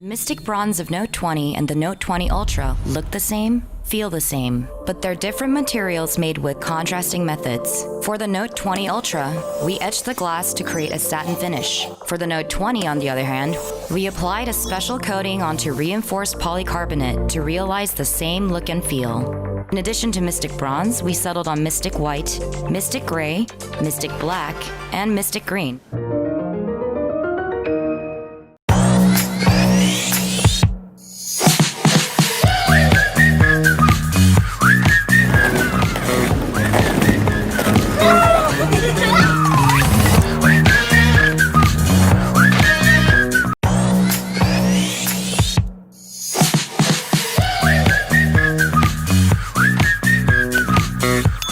Mystic Bronze of Note 20 and the Note 20 Ultra look the same, feel the same, but they're different materials made with contrasting methods. For the Note 20 Ultra, we etched the glass to create a satin finish. For the Note 20, on the other hand, we applied a special coating onto reinforced polycarbonate to realize the same look and feel. In addition to Mystic Bronze, we settled on Mystic White, Mystic Gray, Mystic Black, and Mystic Green.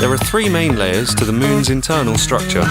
There are three main layers to the moon's internal structure.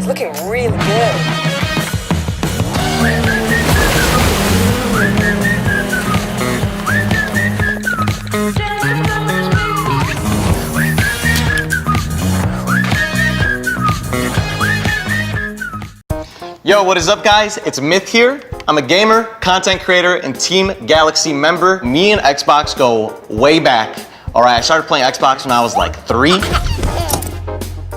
Looking really good. Yo, what is up guys? It's Myth here. I'm a gamer, content creator, and Team Galaxy member. Me and Xbox go way back. All right, I started playing Xbox when I was like 3.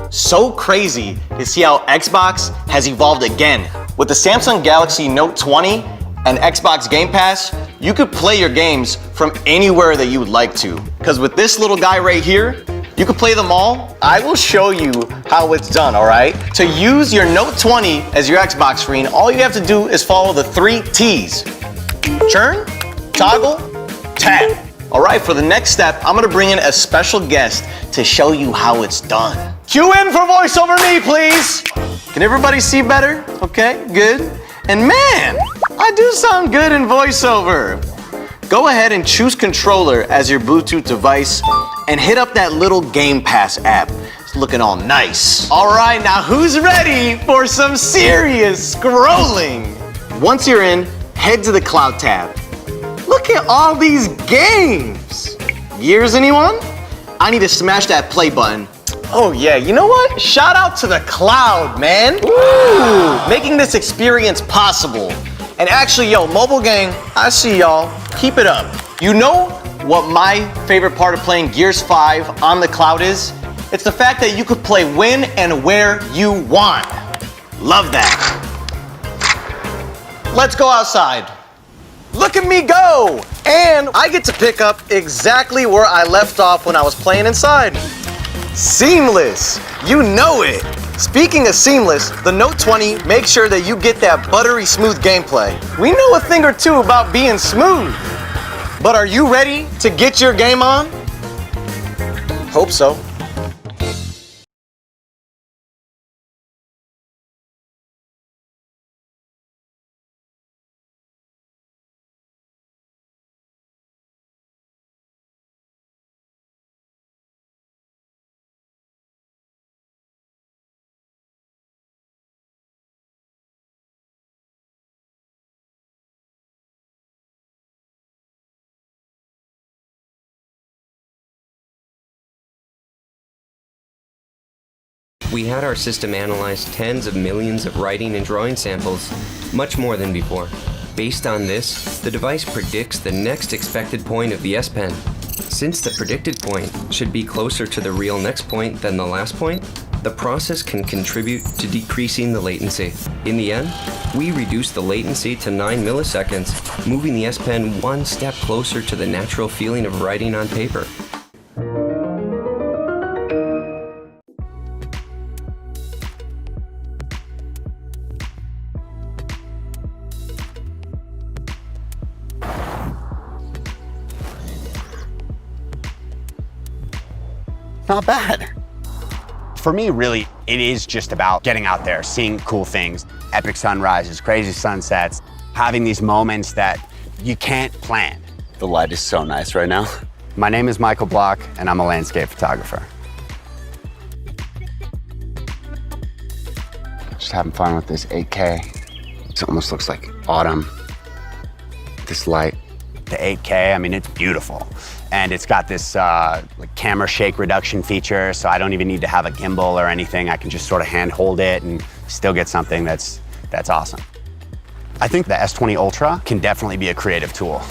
So crazy to see how Xbox has evolved again. With the Samsung Galaxy Note 20 and Xbox Game Pass, you could play your games from anywhere that you would like to. Because with this little guy right here, you can play them all. I will show you how it's done, all right? To use your Note 20 as your Xbox screen, all you have to do is follow the 3 T's. Turn, toggle, tap. All right, for the next step, I'm gonna bring in a special guest to show you how it's done. Cue in for voiceover me, please. Can everybody see better? Okay, good. And man, I do sound good in voiceover. Go ahead and choose controller as your Bluetooth device and hit up that little Game Pass app. Looking all nice. All right, now who's ready for some serious scrolling? Once you're in, head to the cloud tab. Look at all these games. Gears, anyone? I need to smash that play button. Oh yeah, you know what? Shout out to the cloud, man. Ooh, making this experience possible. And actually, yo, mobile gang, I see y'all. Keep it up. You know what my favorite part of playing Gears 5 on the cloud is? It's the fact that you could play when and where you want. Love that. Let's go outside. Look at me go! And I get to pick up exactly where I left off when I was playing inside. Seamless, you know it. Speaking of seamless, the Note 20 makes sure that you get that buttery smooth gameplay. We know a thing or two about being smooth. But are you ready to get your game on? Hope so. We had our system analyze tens of millions of writing and drawing samples, much more than before. Based on this, the device predicts the next expected point of the S Pen. Since the predicted point should be closer to the real next point than the last point, the process can contribute to decreasing the latency. In the end, we reduced the latency to 9 milliseconds, moving the S Pen one step closer to the natural feeling of writing on paper. Not bad. For me, really, it is just about getting out there, seeing cool things, epic sunrises, crazy sunsets, having these moments that you can't plan. The light is so nice right now. My name is Michael Block, and I'm a landscape photographer. Just having fun with this 8K. It almost looks like autumn. This light. The 8K, I mean, it's beautiful. And it's got this like camera shake reduction feature, so I don't even need to have a gimbal or anything. I can just sort of hand hold it and still get something that's awesome. I think the S20 Ultra can definitely be a creative tool.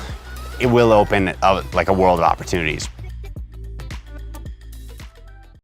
It will open like a world of opportunities.